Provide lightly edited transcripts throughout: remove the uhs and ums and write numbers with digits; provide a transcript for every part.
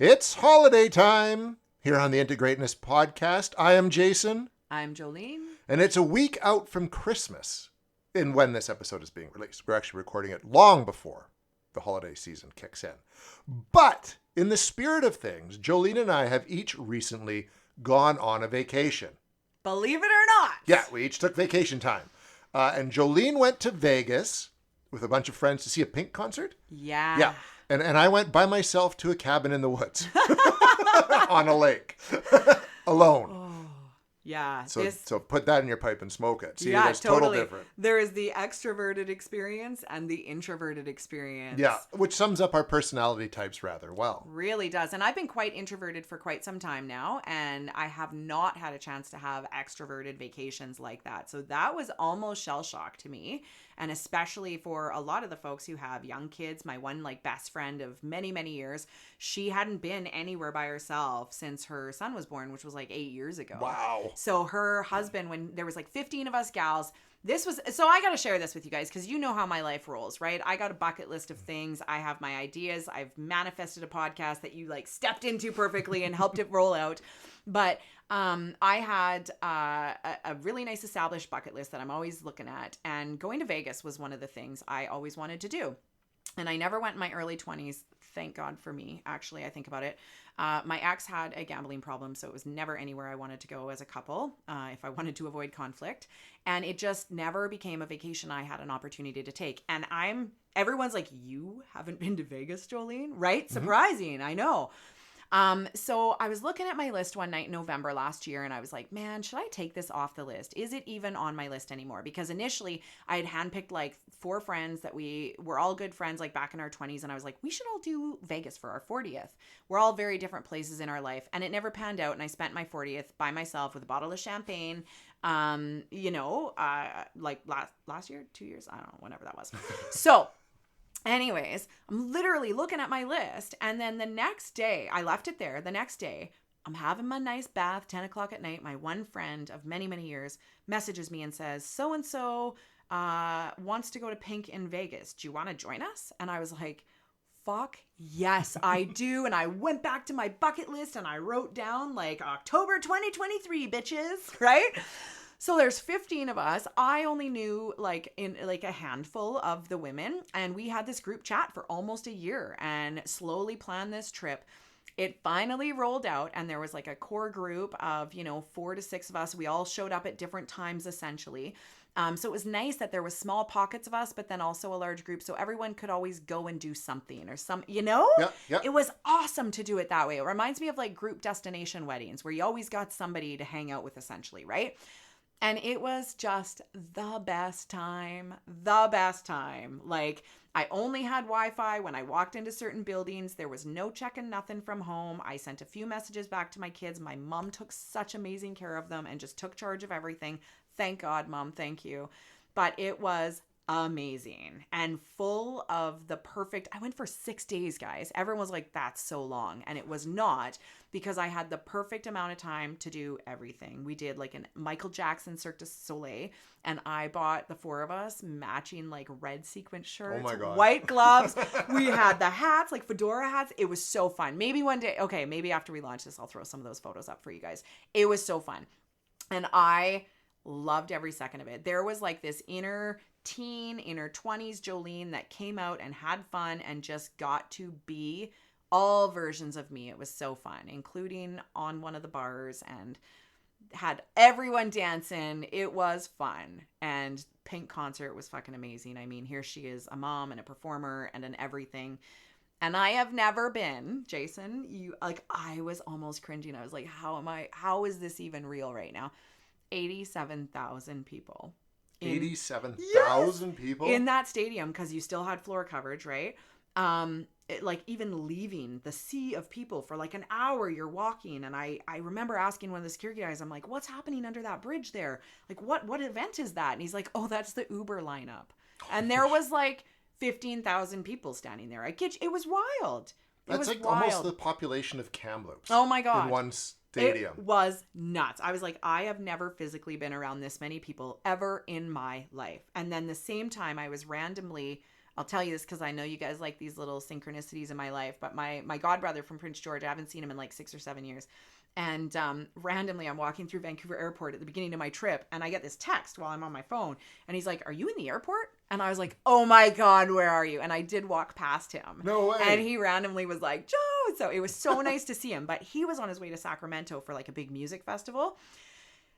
It's holiday time here on the Integrateness podcast. I am Jason. I'm Jolene. And it's a week out from Christmas in when this episode is being released. We're actually recording it long before the holiday season kicks in. But in the spirit of things, Jolene and I have each recently gone on a vacation. Believe it or not. Yeah, we each took vacation time. And Jolene went to Vegas with a bunch of friends to see a Pink concert. Yeah. Yeah. And I went by myself to a cabin in the woods on a lake alone. Oh, yeah. So put that in your pipe and smoke it. See, yeah, it's total different. There is the extroverted experience and the introverted experience. Yeah, which sums up our personality types rather well. Really does. And I've been quite introverted for quite some time now, and I have not had a chance to have extroverted vacations like that. So that was almost shell shock to me. And especially for a lot of the folks who have young kids, my one best friend of many, many years, she hadn't been anywhere by herself since her son was born, which was 8 years ago. Wow. So her husband, when there was 15 of us gals, so I got to share this with you guys because you know how my life rolls, right? I got a bucket list of things. I have my ideas. I've manifested a podcast that you stepped into perfectly and helped it roll out. But I had a really nice established bucket list that I'm always looking at. And going to Vegas was one of the things I always wanted to do. And I never went in my early 20s. Thank God for me. Actually, I think about it. My ex had a gambling problem, so it was never anywhere I wanted to go as a couple if I wanted to avoid conflict. And it just never became a vacation I had an opportunity to take. And everyone's like, you haven't been to Vegas, Jolene? Right? Mm-hmm. Surprising. I know. So I was looking at my list one night in November last year and I was like, man, should I take this off the list? Is it even on my list anymore? Because initially I had handpicked 4 friends that we were all good friends back in our 20s. And I was like, we should all do Vegas for our 40th. We're all very different places in our life. And it never panned out. And I spent my 40th by myself with a bottle of champagne, last year, 2 years, I don't know, whenever that was. So anyways, I'm literally looking at my list. And then the next day, I left it there. The next day, I'm having my nice bath, 10 o'clock at night. My one friend of many, many years messages me and says, so-and-so wants to go to Pink in Vegas. Do you want to join us? And I was like, fuck yes, I do. And I went back to my bucket list and I wrote down October 2023, bitches, right? So there's 15 of us. I only knew a handful of the women, and we had this group chat for almost a year and slowly planned this trip. It finally rolled out, and there was a core group of 4 to 6 of us. We all showed up at different times essentially. So it was nice that there was small pockets of us, but then also a large group, so everyone could always go and do something or Yep. It was awesome to do it that way. It reminds me of group destination weddings where you always got somebody to hang out with essentially, right? And it was just the best time. I only had Wi-Fi when I walked into certain buildings. There was no checking nothing from home. I sent a few messages back to my kids. My mom took such amazing care of them and just took charge of everything. Thank God, Mom. Thank you. But it was amazing and full of the perfect. I went for 6 days, guys. Everyone was like, that's so long. And it was not, because I had the perfect amount of time to do everything. We did an Michael Jackson Cirque du Soleil, and I bought the 4 of us matching red sequin shirts, oh my God, white gloves. We had the hats, fedora hats. It was so fun. Maybe one day, okay, maybe after we launch this, I'll throw some of those photos up for you guys. It was so fun. And I loved every second of it. There was this inner 20s Jolene that came out and had fun and just got to be all versions of me. It was so fun, including on one of the bars, and had everyone dancing. It was fun. And Pink concert was fucking amazing. I mean, here she is, a mom and a performer and an everything. And I have never been, Jason, I was almost cringing. I was like, how is this even real right now? 87,000 people. 87,000 people? In that stadium, because you still had floor coverage, right? Even leaving the sea of people for an hour, you're walking. And I remember asking one of the security guys, I'm like, what's happening under that bridge there? What event is that? And he's like, oh, that's the Uber lineup. And there was 15,000 people standing there. I kid you, it was wild. That's almost the population of Kamloops. Oh my God. In one stadium. It was nuts. I was like, I have never physically been around this many people ever in my life. And then the same time I was randomly I'll tell you this because I know you guys like these little synchronicities in my life, but my godbrother from Prince George, I haven't seen him in like 6 or 7 years. And randomly, I'm walking through Vancouver Airport at the beginning of my trip, and I get this text while I'm on my phone, and he's like, "Are you in the airport?" And I was like, "Oh my God, where are you?" And I did walk past him. No way. And he randomly was like, "Joe!" So it was so nice to see him. But he was on his way to Sacramento for like a big music festival.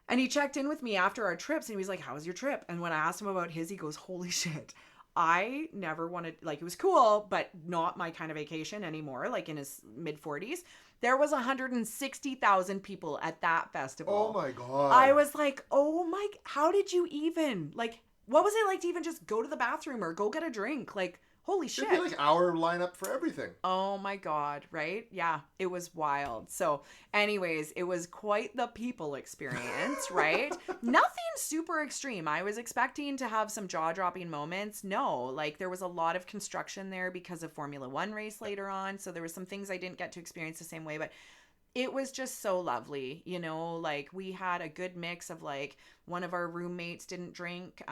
And he checked in with me after our trips, and he was like, "How was your trip?" And when I asked him about his, he goes, "Holy shit. I never wanted, like, it was cool, but not my kind of vacation anymore," like in his mid 40s. There was 160,000 people at that festival. Oh my God. I was like, oh my, how did you even, like, what was it like to even just go to the bathroom or go get a drink? Like, holy shit. It'd be like our lineup for everything. Oh my God, right? Yeah, it was wild. So anyways, it was quite the people experience, right? Nothing super extreme. I was expecting to have some jaw-dropping moments. No, like there was a lot of construction there because of Formula One race later on. So there were some things I didn't get to experience the same way, but it was just so lovely, you know, like we had a good mix of like one of our roommates didn't drink.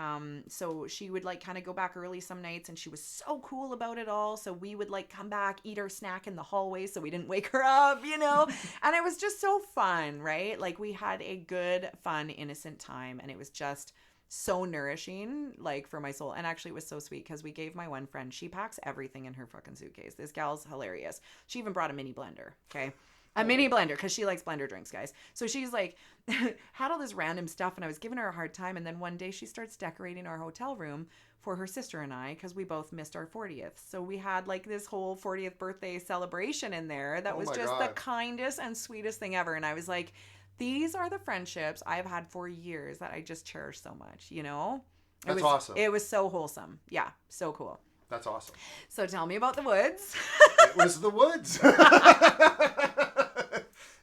So she would like kind of go back early some nights and she was so cool about it all. So we would like come back, eat our snack in the hallway so we didn't wake her up, you know, and it was just so fun, right? Like we had a good, fun, innocent time and it was just so nourishing, like for my soul. And actually it was so sweet because we gave my one friend, she packs everything in her fucking suitcase. This gal's hilarious. She even brought a mini blender. Okay. A mini blender because she likes blender drinks, guys. So she's like, had all this random stuff and I was giving her a hard time. And then one day she starts decorating our hotel room for her sister and I because we both missed our 40th. So we had like this whole 40th birthday celebration in there that was just the kindest and sweetest thing ever. And I was like, these are the friendships I've had for years that I just cherish so much, you know? That's awesome. It was so wholesome. Yeah, so cool. That's awesome. So tell me about the woods. It was the woods.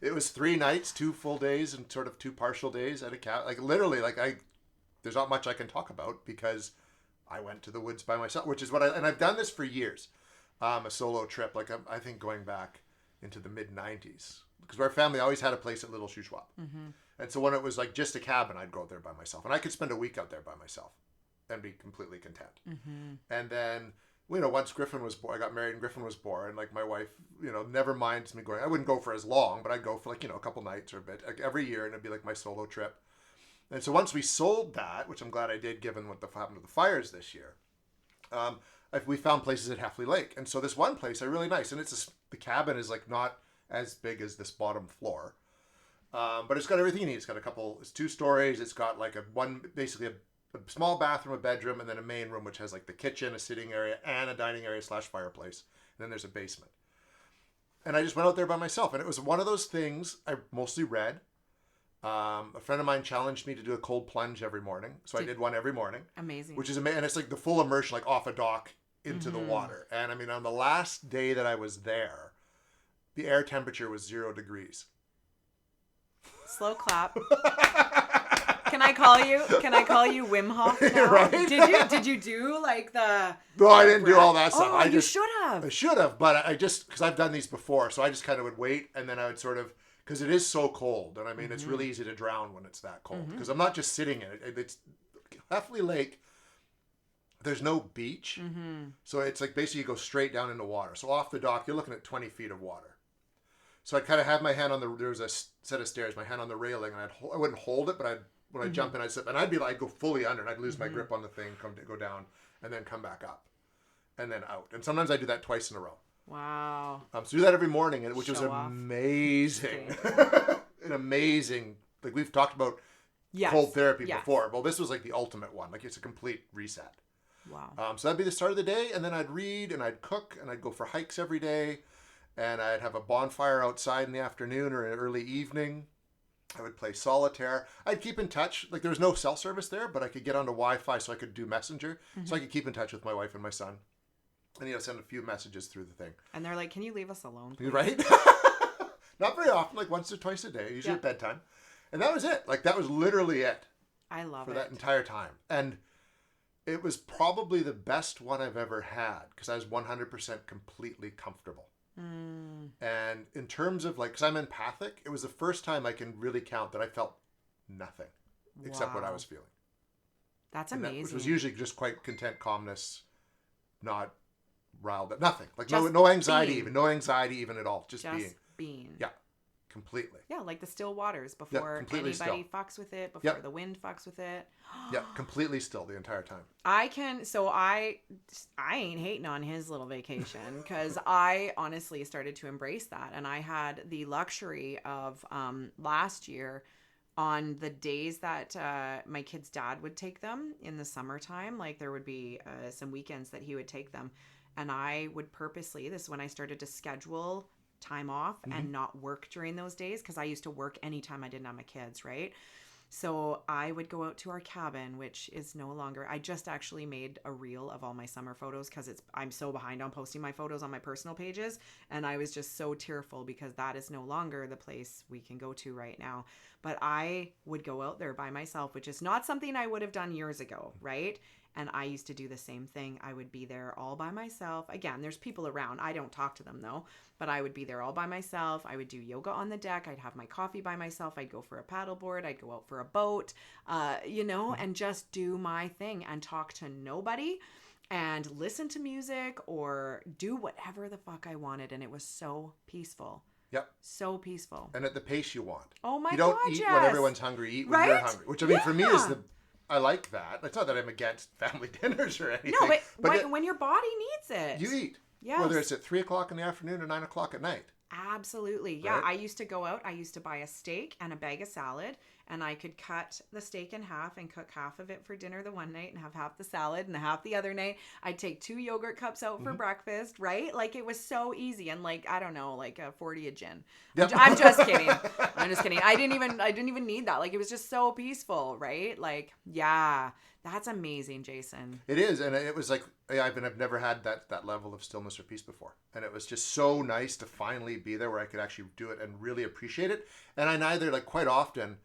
It was 3 nights, 2 full days, and sort of 2 partial days at a cabin. Like literally, like there's not much I can talk about because I went to the woods by myself, which is and I've done this for years. A solo trip, like I think going back into the mid 90s, because our family always had a place at Little Shuswap. Mm-hmm. And so when it was like just a cabin, I'd go out there by myself, and I could spend a week out there by myself and be completely content. Mm-hmm. And then, you know, once Griffin was born, I got married and Griffin was born. Like my wife, you know, never minds me going. I wouldn't go for as long, but I'd go for like, you know, a couple nights or a bit like every year, and it'd be like my solo trip. And so once we sold that, which I'm glad I did, given what happened to the fires this year, we found places at Heffley Lake. And so this one place, really nice, and the cabin is like not as big as this bottom floor, but it's got everything you need. It's got it's 2 stories. It's got like basically a small bathroom, a bedroom, and then a main room, which has like the kitchen, a sitting area, and a dining area / fireplace. And then there's a basement. And I just went out there by myself. And it was one of those things I mostly read. A friend of mine challenged me to do a cold plunge every morning. So I did one every morning. Amazing. Which is amazing. And it's like the full immersion, like off a dock into the water. And I mean, on the last day that I was there, the air temperature was 0 degrees. Slow clap. Can I call you Wim Hof now? Right? Did you do like the... No, I didn't do all that stuff. Oh, you should have. I should have, but I just, because I've done these before, so I just kind of would wait, and then I would sort of, because it is so cold, and I mean, it's really easy to drown when it's that cold, because I'm not just sitting in it. It's Heffley Lake, there's no beach, so it's like basically you go straight down into water. So off the dock, you're looking at 20 feet of water. So I'd kind of have my hand on there was a set of stairs, my hand on the railing, and I wouldn't hold it, but when I jump in, I'd slip, and I'd be like, go fully under, and I'd lose my grip on the thing, go down, and then come back up, and then out. And sometimes I do that twice in a row. Wow. So do that every morning, which was amazing. An amazing, like we've talked about cold therapy before. Well, this was like the ultimate one. Like it's a complete reset. Wow. So that'd be the start of the day, and then I'd read, and I'd cook, and I'd go for hikes every day, and I'd have a bonfire outside in the afternoon or in early evening. I would play solitaire. I'd keep in touch. Like there was no cell service there, but I could get onto Wi-Fi so I could do Messenger. So I could keep in touch with my wife and my son. And, you know, send a few messages through the thing. And they're like, can you leave us alone, please? Right? Not very often, like once or twice a day, usually at bedtime. And that was it. Like that was literally it. I love it. For that entire time. And it was probably the best one I've ever had because I was 100% completely comfortable. And in terms of like, because I'm empathic, it was the first time I can really count that I felt nothing except what I was feeling. That's amazing. Which was usually just quite content, calmness, not riled up, nothing. Like Just no anxiety being. even, no anxiety even at all. Just being. Yeah, completely. Yeah, like the still waters before completely anybody still. fucks with it, before the wind fucks with it. Yeah, completely still the entire time. I ain't hating on his little vacation because I honestly started to embrace that. And I had the luxury of last year on the days that my kid's dad would take them in the summertime, like there would be some weekends that he would take them. And I would purposely, this is when I started to schedule time off and not work during those days because I used to work anytime I didn't have my kids, right? So I would go out to our cabin, which is no longer, I just actually made a reel of all my summer photos because I'm so behind on posting my photos on my personal pages. And I was just so tearful because that is no longer the place we can go to right now. But I would go out there by myself, which is not something I would have done years ago, right? And I used to do the same thing. I would be there all by myself. Again, there's people around. I don't talk to them though, but I would be there all by myself. I would do yoga on the deck. I'd have my coffee by myself. I'd go for a paddleboard. I'd go out for a boat, and just do my thing and talk to nobody and listen to music or do whatever the fuck I wanted. And it was so peaceful. Yep. So peaceful. And at the pace you want. Oh my God, you don't eat when everyone's hungry. Eat when you're hungry. Which I mean, for me is I like that. It's not that I'm against family dinners or anything. No, but when your body needs it. You eat. Yes. Whether it's at 3 o'clock in the afternoon or 9 o'clock at night. Absolutely. Yeah. Right? I used to go out. I used to buy a steak and a bag of salad, and I could cut the steak in half and cook half of it for dinner the one night and have half the salad and half the other night. I'd take 2 yogurt cups out for breakfast, right? Like it was so easy. And like, I don't know, like a 40 a gin. Yep. I'm just kidding. I'm just kidding. I didn't even need that. Like it was just so peaceful, right? Like, yeah, that's amazing, Jason. It is. And it was like, I've never had that level of stillness or peace before. And it was just so nice to finally be there where I could actually do it and really appreciate it. And I neither, like quite often,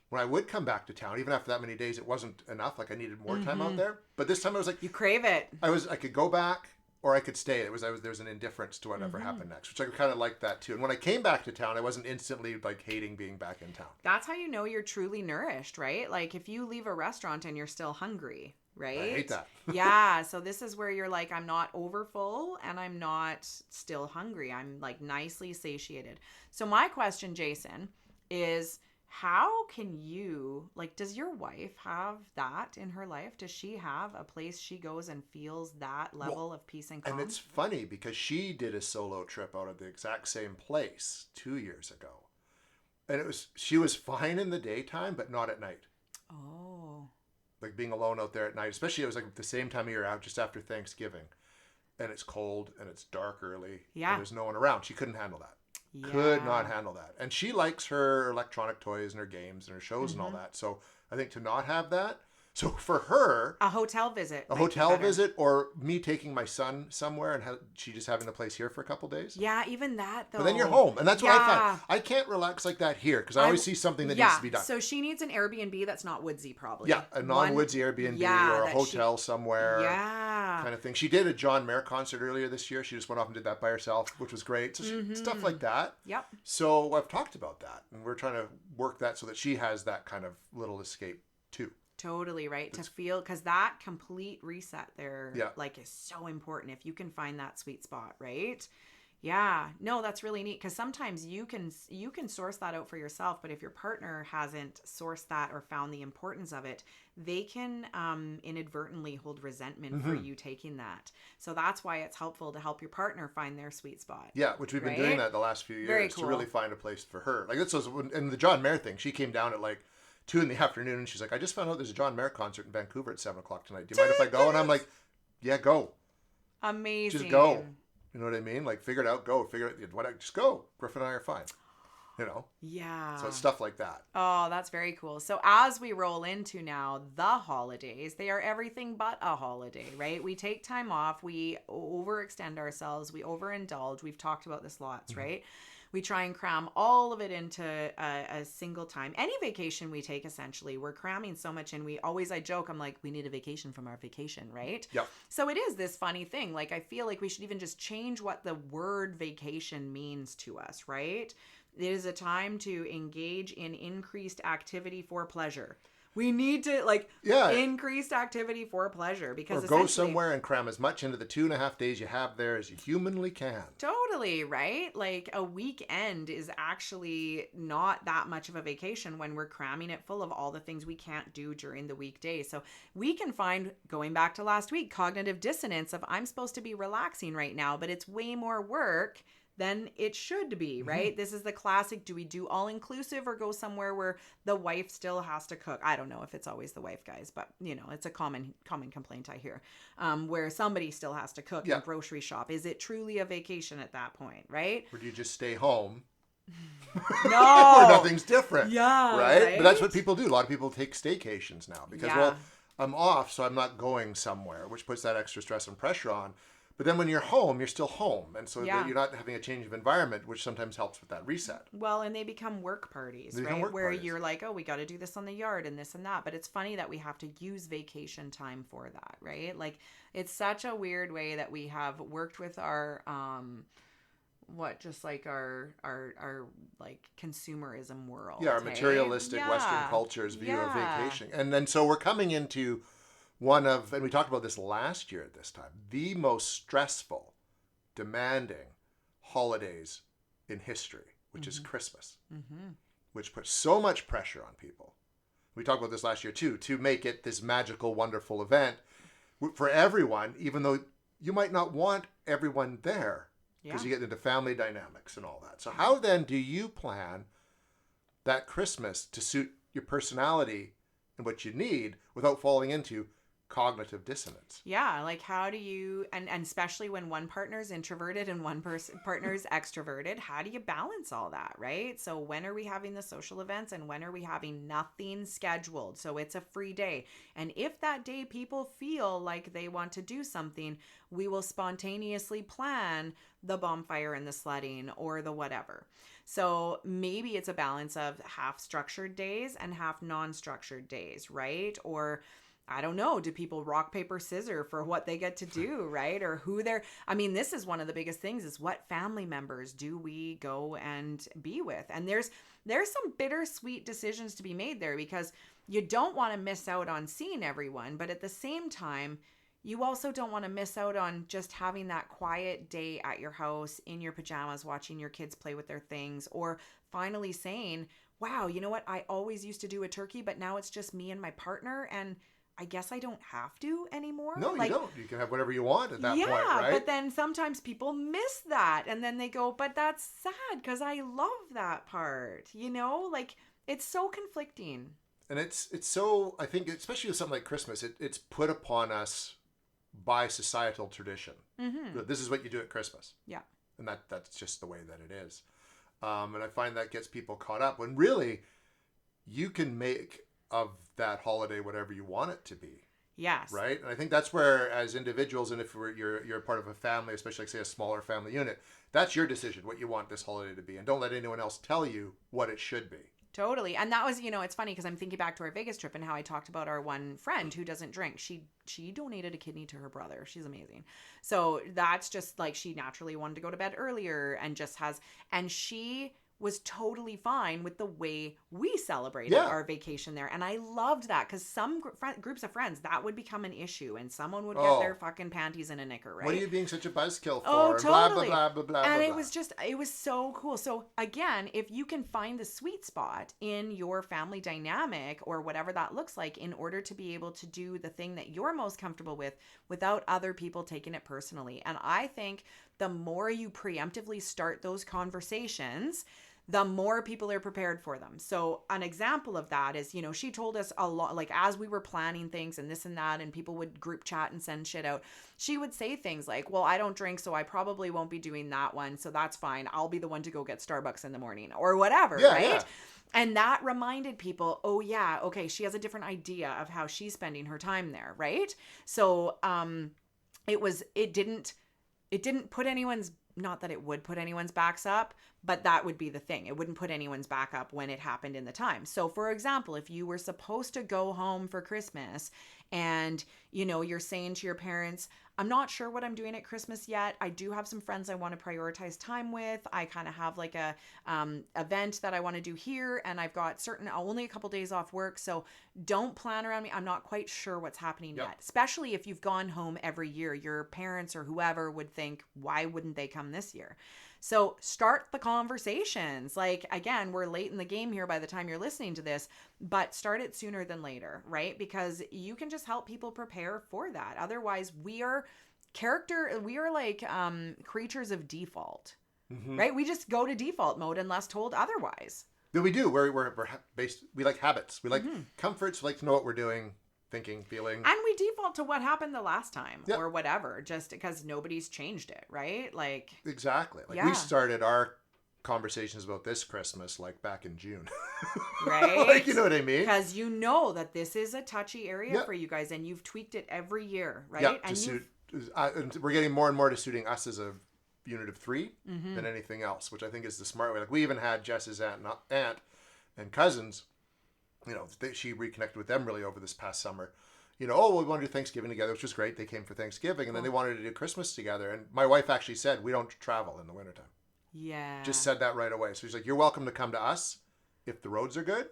when I would come back to town, even after that many days, it wasn't enough. Like I needed more time out there. But this time I was like, you crave it. I could go back or I could stay. There was an indifference to whatever happened next, which I kind of liked that too. And when I came back to town, I wasn't instantly like hating being back in town. That's how you know you're truly nourished, right? Like if you leave a restaurant and you're still hungry, right? I hate that. Yeah. So this is where you're like, I'm not over full and I'm not still hungry. I'm like nicely satiated. So my question, Jason, is how can you, like, does your wife have that in her life? Does she have a place she goes and feels that level of peace and calm? And it's funny because she did a solo trip out of the exact same place 2 years ago. And she was fine in the daytime, but not at night. Oh. Like being alone out there at night, especially it was like the same time of year out just after Thanksgiving. And it's cold and it's dark early. Yeah. And there's no one around. She couldn't handle that. Yeah. Could not handle that. And she likes her electronic toys and her games and her shows and all that. So I think to not have that. So for her, a hotel visit. A hotel visit or me taking my son somewhere and she just having the place here for a couple days. Yeah, even that though. But then you're home. And that's what I found. I can't relax like that here because I always see something that needs to be done. So she needs an Airbnb that's not woodsy probably. Yeah, a non-woodsy Airbnb or a hotel somewhere. Yeah. Kind of thing. She did a John Mayer concert earlier this year. She just went off and did that by herself, which was great. So stuff like that. Yep. So I've talked about that. And we're trying to work that so that she has that kind of little escape too. Totally, right? To feel, because that complete reset there, like, is so important if you can find that sweet spot, right? Yeah, no, that's really neat because sometimes you can source that out for yourself, but if your partner hasn't sourced that or found the importance of it, they can inadvertently hold resentment for you taking that. So that's why it's helpful to help your partner find their sweet spot. Yeah, which we've been doing that the last few years. Very cool. To really find a place for her. Like this was, and the John Mayer thing, she came down at like 2 in the afternoon and she's like, I just found out there's a John Mayer concert in Vancouver at 7 o'clock tonight. Do you mind if I go? And I'm like, yeah, go. Amazing. Just go. You know what I mean? Like figure it out, go. Just go. Griffin and I are fine. You know? Yeah. So it's stuff like that. Oh, that's very cool. So as we roll into now the holidays, they are everything but a holiday, right? We take time off. We overextend ourselves. We overindulge. We've talked about this lots, right? We try and cram all of it into a single time. Any vacation we take, essentially, we're cramming so much in. I joke, I'm like, we need a vacation from our vacation, right? Yep. So it is this funny thing. Like, I feel like we should even just change what the word vacation means to us, right? It is a time to engage in increased activity for pleasure. We need to like Yeah. increased activity for pleasure because Or go essentially- somewhere and cram as much into the 2.5 days you have there as you humanly can. Totally, right? Like a weekend is actually not that much of a vacation when we're cramming it full of all the things we can't do during the weekday. So we can find, going back to last week, cognitive dissonance of I'm supposed to be relaxing right now, but it's way more work than it should be, right? This is the classic, do we do all inclusive or go somewhere where the wife still has to cook? I don't know if it's always the wife, guys, but you know, it's a common complaint I hear, where somebody still has to cook and grocery shop. Is it truly a vacation at that point, right? Or do you just stay home? No. Where nothing's different. Yeah. Right? But that's what people do. A lot of people take staycations now because, Yeah. well, I'm off, so I'm not going somewhere, which puts that extra stress and pressure on. But then when you're home, you're still home. And so Yeah. you're not having a change of environment, which sometimes helps with that reset. Well, and they become work parties, They become right? work Where parties. you're like, oh, we got to do this on the yard and this and that. But it's funny that we have to use vacation time for that, right? Like, it's such a weird way that we have worked with our, just like our like consumerism world. Yeah, our hey? materialistic Yeah. Western culture's view of Yeah. vacation. And then so we're coming into one of, and we talked about this last year at this time, the most stressful, demanding holidays in history, which is Christmas, which puts so much pressure on people. We talked about this last year too, to make it this magical, wonderful event for everyone, even though you might not want everyone there because you get into family dynamics and all that. So how then do you plan that Christmas to suit your personality and what you need without falling into cognitive dissonance? Yeah, like how do you, and especially when one partner's introverted and one partner's extroverted, how do you balance all that, right? So when are we having the social events and when are we having nothing scheduled? So it's a free day. And if that day people feel like they want to do something, we will spontaneously plan the bonfire and the sledding or the whatever. So maybe it's a balance of half structured days and half non-structured days, right? Or I don't know, do people rock, paper, scissors for what they get to do, right? Or who they're, I mean, this is one of the biggest things is what family members do we go and be with? And there's some bittersweet decisions to be made there because you don't want to miss out on seeing everyone, but at the same time, you also don't want to miss out on just having that quiet day at your house in your pajamas, watching your kids play with their things, or finally saying, wow, you know what? I always used to do a turkey, but now it's just me and my partner. And I guess I don't have to anymore. No, you don't. You can have whatever you want at that point, right? But then sometimes people miss that and then they go, but that's sad because I love that part, you know? Like, it's so conflicting. And it's so, I think, especially with something like Christmas, it's put upon us by societal tradition. This is what you do at Christmas. Yeah. And that's just the way that it is. And I find that gets people caught up when really you can make of that holiday whatever you want it to be. Yes. Right? And I think that's where, as individuals, and if you're part of a family, especially like say a smaller family unit, that's your decision what you want this holiday to be, and don't let anyone else tell you what it should be. Totally. And that was, you know, it's funny because I'm thinking back to our Vegas trip and how I talked about our one friend who doesn't drink. She donated a kidney to her brother. She's amazing. So that's just like she naturally wanted to go to bed earlier and just and she was totally fine with the way we celebrated our vacation there. And I loved that because some groups of friends, that would become an issue and someone would get their fucking panties in a knicker, right? What are you being such a buzzkill for? Oh, And totally. blah, blah, blah, blah, and blah, it blah. was so cool. So again, if you can find the sweet spot in your family dynamic or whatever that looks like in order to be able to do the thing that you're most comfortable with without other people taking it personally. And I think the more you preemptively start those conversations, the more people are prepared for them. So an example of that is, you know, she told us a lot, like as we were planning things and this and that, and people would group chat and send shit out, she would say things like, well, I don't drink, so I probably won't be doing that one. So that's fine. I'll be the one to go get Starbucks in the morning or whatever. Right. Yeah. And that reminded people, oh yeah, okay, she has a different idea of how she's spending her time there. Right. So, it didn't put anyone's, not that it would put anyone's backs up, but that would be the thing. It wouldn't put anyone's back up when it happened in the time. So for example, if you were supposed to go home for Christmas and, you know, you're saying to your parents, I'm not sure what I'm doing at Christmas yet. I do have some friends I want to prioritize time with. I kind of have like a event that I want to do here, and I've got only a couple days off work, so don't plan around me. I'm not quite sure what's happening yet, especially if you've gone home every year. Your parents or whoever would think, why wouldn't they come this year? So start the conversations. Like, again, we're late in the game here by the time you're listening to this, but start it sooner than later, right? Because you can just help people prepare for that. Otherwise, we are like creatures of default, right? We just go to default mode unless told otherwise. Yeah, we do. We're based. We like habits. We like comforts. We like to know what we're doing, thinking, feeling. And we default to what happened the last time or whatever, just because nobody's changed it, right? Like, exactly. Like we started our conversations about this Christmas like back in June. Right? Like, you know what I mean? Because you know that this is a touchy area for you guys, and you've tweaked it every year, right? Yeah, and and we're getting more and more to suiting us as a unit of 3 than anything else, which I think is the smart way. Like we even had Jess's aunt and cousins, you know, she reconnected with them really over this past summer. You know, we want to do Thanksgiving together, which was great. They came for Thanksgiving, and then they wanted to do Christmas together. And my wife actually said, we don't travel in the wintertime. Yeah. Just said that right away. So she's like, you're welcome to come to us if the roads are good,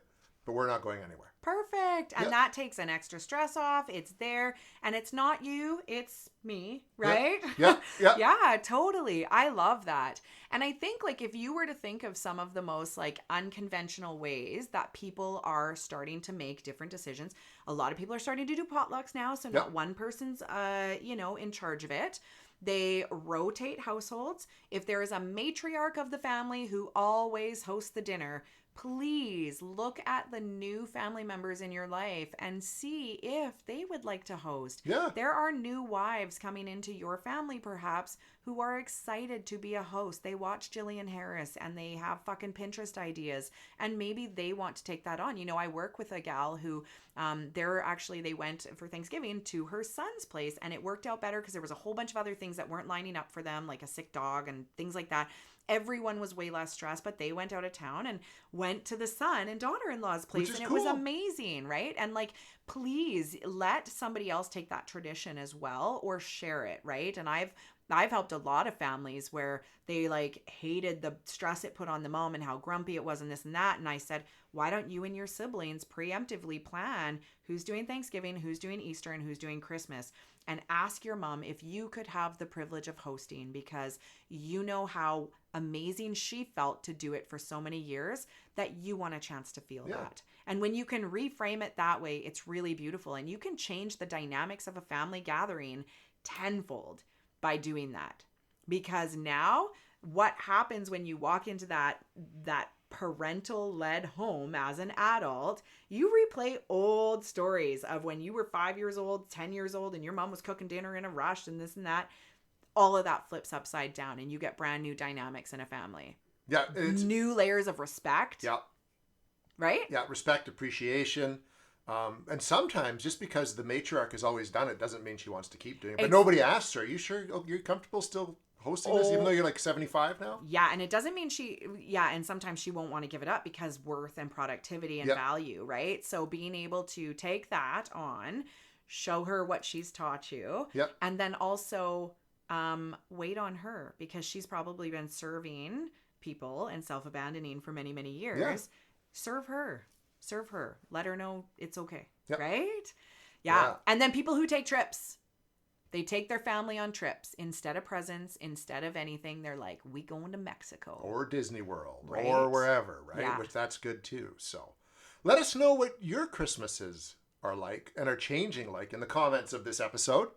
but we're not going anywhere. Perfect. And that takes an extra stress off. It's there. And it's not you, it's me, right? Yeah. Yeah, totally. I love that. And I think like if you were to think of some of the most like unconventional ways that people are starting to make different decisions, a lot of people are starting to do potlucks now. So not one person's, in charge of it. They rotate households. If there is a matriarch of the family who always hosts the dinner, please look at the new family members in your life and see if they would like to host. Yeah. There are new wives coming into your family, perhaps, who are excited to be a host. They watch Jillian Harris and they have fucking Pinterest ideas, and maybe they want to take that on. You know, I work with a gal who they went for Thanksgiving to her son's place, and it worked out better because there was a whole bunch of other things that weren't lining up for them, like a sick dog and things like that. Everyone was way less stressed, but they went out of town and went to the son and daughter-in-law's place, and it was amazing, right? And like, please let somebody else take that tradition as well, or share it, right? And I've helped a lot of families where they like hated the stress it put on the mom and how grumpy it was and this and that. And I said, why don't you and your siblings preemptively plan who's doing Thanksgiving, who's doing Easter, and who's doing Christmas? And ask your mom if you could have the privilege of hosting, because you know how amazing she felt to do it for so many years that you want a chance to feel that. And when you can reframe it that way, it's really beautiful. And you can change the dynamics of a family gathering tenfold by doing that. Because now what happens when you walk into that parental-led home as an adult, you replay old stories of when you were 5 years old, 10 years old, and your mom was cooking dinner in a rush and this and that. All of that flips upside down, and you get brand new dynamics in a family. Yeah. It's new layers of respect. Yeah. Right? Yeah, respect, appreciation. And sometimes just because the matriarch has always done it doesn't mean she wants to keep doing it. But nobody asks her, are you sure you're comfortable still hosting this, even though you're like 75 now? Yeah, and it doesn't mean and sometimes she won't want to give it up because worth and productivity and value, right? So being able to take that on, show her what she's taught you, and then also wait on her, because she's probably been serving people and self-abandoning for many, many years. Yeah. Serve her. Let her know it's okay, right? Yeah. And then people who take trips. They take their family on trips instead of presents, instead of anything. They're like, we going to Mexico. Or Disney World, or wherever, right? Yeah. Which that's good too. So let us know what your Christmases are like and are changing like in the comments of this episode.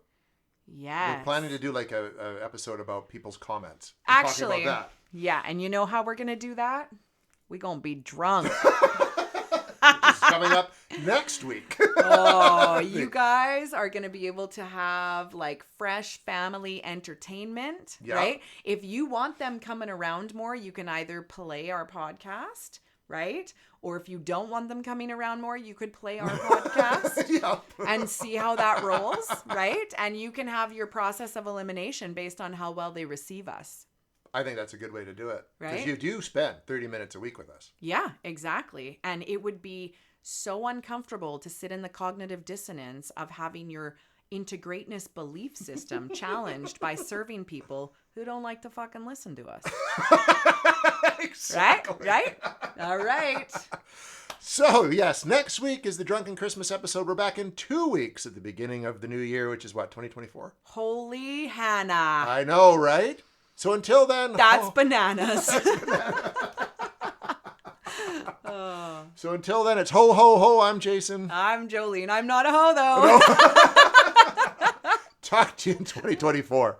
Yes. We're planning to do like a episode about people's comments. Actually, about that. Yeah. And you know how we're going to do that? We're going to be drunk. Which is coming up next week. Oh, you guys are going to be able to have like fresh family entertainment, right? If you want them coming around more, you can either play our podcast, right? Or if you don't want them coming around more, you could play our podcast and see how that rolls, right? And you can have your process of elimination based on how well they receive us. I think that's a good way to do it. Right? Because you do spend 30 minutes a week with us. Yeah, exactly. And it would be so uncomfortable to sit in the cognitive dissonance of having your integrateness belief system challenged by serving people who don't like to fucking listen to us. Exactly. Right? All right. So, yes, next week is the Drunken Christmas episode. We're back in 2 weeks at the beginning of the new year, which is what, 2024? Holy Hannah. I know, right? So until then... That's bananas. So until then, it's ho, ho, ho. I'm Jason. I'm Jolene. I'm not a hoe, though. Talk to you in 2024.